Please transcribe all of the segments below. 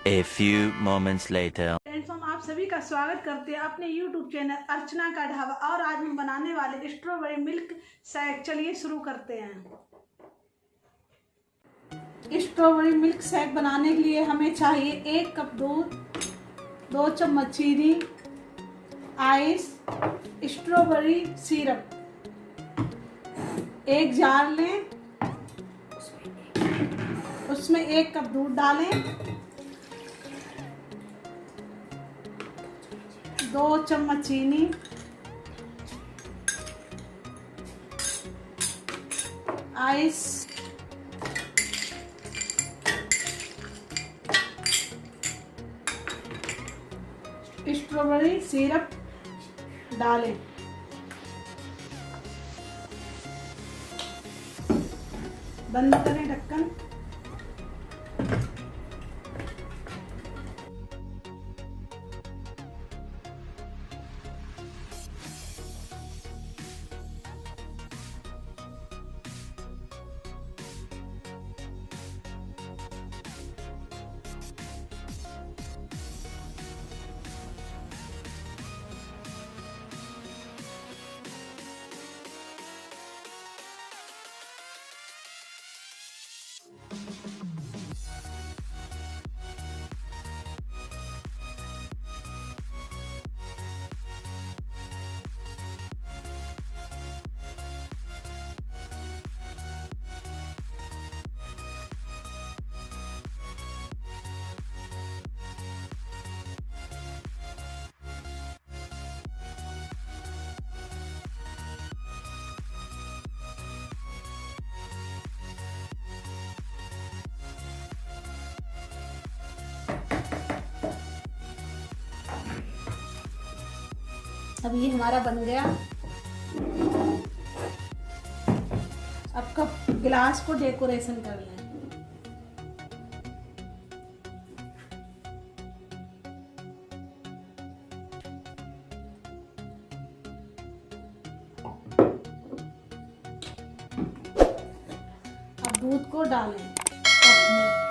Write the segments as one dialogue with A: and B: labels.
A: A few moments later.
B: Friends, हम आप सभी का स्वागत करते हैं अपने YouTube चैनल अर्चना का ढाबा। और आज हम बनाने वाले स्ट्रॉबेरी मिल्क शेक। चलिए शुरू करते हैं। स्ट्रॉबेरी मिल्क शेक बनाने के लिए हमें चाहिए 1 कप दूध, 2 चम्मच चीनी, आइस, स्ट्रॉबेरी सिरप। एक जार लें, उसमें 1 कप दूध डालें, 2 चम्मच चीनी, आइस, स्ट्रॉबेरी सिरप डालें। बंद करें ढक्कन। अब ये हमारा बन गया। अब कप गिलास को डेकोरेशन कर लें। अब दूध को डालें कप में।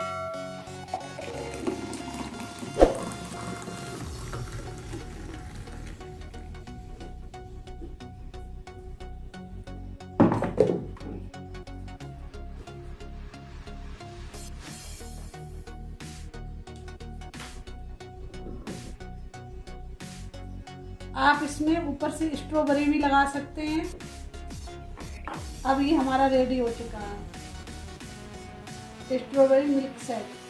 B: आप इसमें ऊपर से स्ट्रॉबेरी भी लगा सकते हैं। अब ये हमारा रेडी हो चुका है स्ट्रॉबेरी मिल्क शेक।